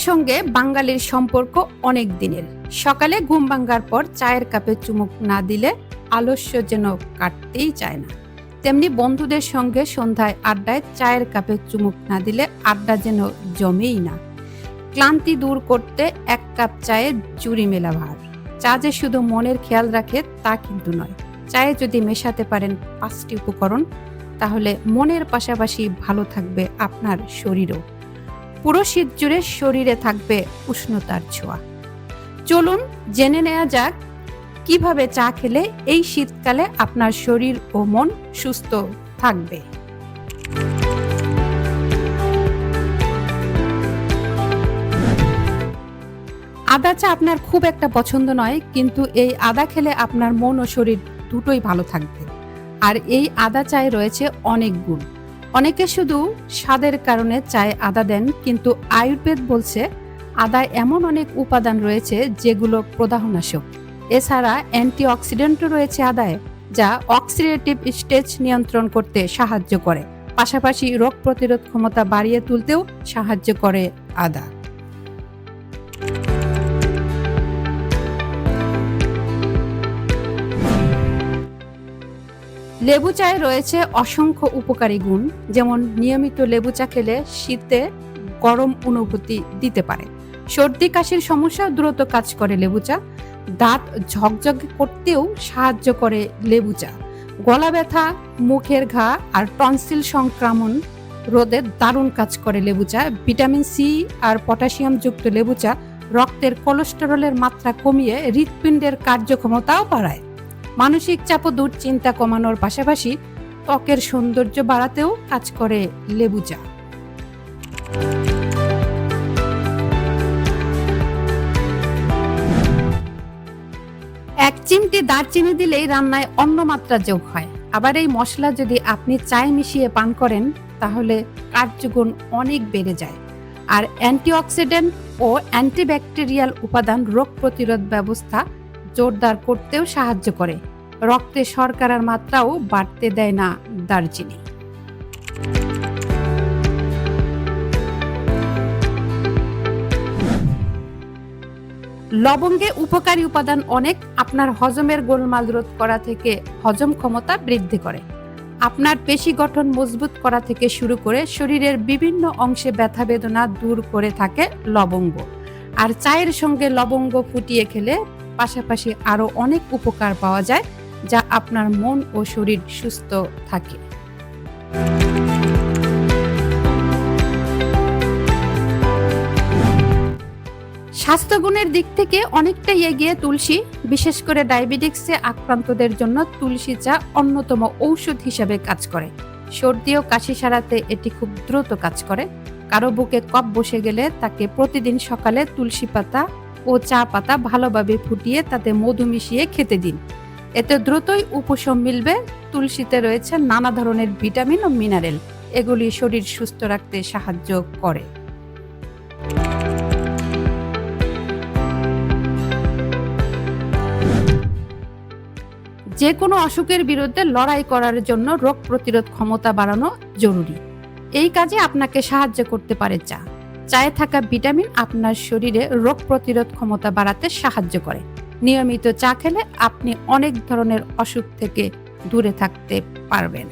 সঙ্গে বাঙালির সম্পর্ক অনেক দিনের। সকালে ঘুম ভাঙার পর চায়ের কাপে চুমুক না দিলে আলস্য যেন কাটতেই চায় না। তেমনি বন্ধুদের সঙ্গে সন্ধ্যায় আড্ডায় চায়ের কাপে চুমুক না দিলে আড্ডা যেন জমেই না। ক্লান্তি দূর করতে এক কাপ চায়ে জুড়ি মেলা ভার। চা যে শুধু মনের খেয়াল রাখে তা কিন্তু নয়। চায়ে যদি মেশাতে পারেন 5টি উপকরণ, তাহলে মনের পাশাপাশি ভালো থাকবে আপনার শরীরও। পুরো শীত জুড়ে শরীরে থাকবে উষ্ণতার ছোঁয়া। চলুন জেনে নেওয়া যাক কিভাবে চা খেলে এই শীতকালে আপনার শরীর ও মন সুস্থ থাকবে। আদা চা আপনার খুব একটা পছন্দ নয়, কিন্তু এই আদা খেলে আপনার মন ও শরীর দুটোই ভালো থাকবে। আর এই আদা চায়ে রয়েছে অনেক গুণ। অনেকে শুধু স্বাদের কারণে চায়ে আদা দেন, কিন্তু আয়ুর্বেদ বলছে আদায় এমন অনেক উপাদান রয়েছে যেগুলো প্রদাহনাশক। এছাড়া অ্যান্টিঅক্সিডেন্টও রয়েছে আদায়, যা অক্সিডেটিভ স্টেজ নিয়ন্ত্রণ করতে সাহায্য করে। পাশাপাশি রোগ প্রতিরোধ ক্ষমতা বাড়িয়ে তুলতেও সাহায্য করে আদা। লেবু চায়ে রয়েছে অসংখ্য উপকারী গুণ, যেমন নিয়মিত লেবু চা খেলে শীতে গরম অনুভূতি দিতে পারে। সর্দি কাশির সমস্যা দ্রুত কাজ করে লেবু চা। দাঁত ঝকঝকে করতেও সাহায্য করে লেবু চা। গলা ব্যথা, মুখের ঘা আর টনসিল সংক্রমণ রোধে দারুণ কাজ করে লেবু চা। ভিটামিন সি আর পটাশিয়াম যুক্ত লেবু চা রক্তের কোলেস্টেরলের মাত্রা কমিয়ে হৃৎপিণ্ডের কার্যক্ষমতাও বাড়ায়। মানসিক চাপ ও দুশ্চিন্তা কমানোর পাশাপাশি ত্বকের সৌন্দর্য বাড়াতেও কাজ করে লেবু চা। এক চিমটি দারচিনি দিলেই রান্নায় অন্য মাত্রা যোগ হয়। আবার এই মশলা যদি আপনি চায়ে মিশিয়ে পান করেন, তাহলে কার্যগুণ অনেক বেড়ে যায়। আর অ্যান্টিঅক্সিডেন্ট ও অ্যান্টিব্যাকটেরিয়াল উপাদান রোগ প্রতিরোধ ব্যবস্থা জোরদার করতেও সাহায্য করে। রক্তে শর্করার মাত্রাও বাড়তে দেয় না দারচিনি। লবঙ্গে উপকারী উপাদান অনেক। আপনার হজমের গোলমাল রোধ করা থেকে হজম ক্ষমতা বৃদ্ধি করে। আপনার পেশি গঠন মজবুত করা থেকে শুরু করে শরীরের বিভিন্ন অংশে ব্যথা বেদনা দূর করে থাকে লবঙ্গ। আর চায়ের সঙ্গে লবঙ্গ ফুটিয়ে খেলে পাশাপাশি আরো অনেক উপকার পাওয়া যায়, যা আপনার মন ও শরীর সুস্থ থাকে। স্বাস্থ্যগুণের দিক থেকে অনেকটাই এগিয়ে তুলসী। বিশেষ করে ডায়াবেটিক্সে আক্রান্তদের জন্য তুলসী চা অন্যতম ঔষধ হিসেবে কাজ করে। সর্দি ও কাশি সারাতে এটি খুব দ্রুত কাজ করে। কারো বুকে কফ বসে গেলে তাকে প্রতিদিন সকালে তুলসী পাতা ও চা পাতা ভালোভাবে ফুটিয়ে তাতে মধু মিশিয়ে খেতে দিন। এতে দ্রুতই উপশম মিলবে। তুলসীতে রয়েছে নানা ধরনের ভিটামিন ও মিনারেল, এগুলি শরীর সুস্থ রাখতে সাহায্য করে। যে কোনো অসুখের বিরুদ্ধে লড়াই করার জন্য রোগ প্রতিরোধ ক্ষমতা বাড়ানো জরুরি। এই কাজে আপনাকে সাহায্য করতে পারে চা। চায়ে থাকা ভিটামিন আপনার শরীরে রোগ প্রতিরোধ ক্ষমতা বাড়াতে সাহায্য করে। নিয়মিত চা খেলে আপনি অনেক ধরনের অসুখ থেকে দূরে থাকতে পারবেন।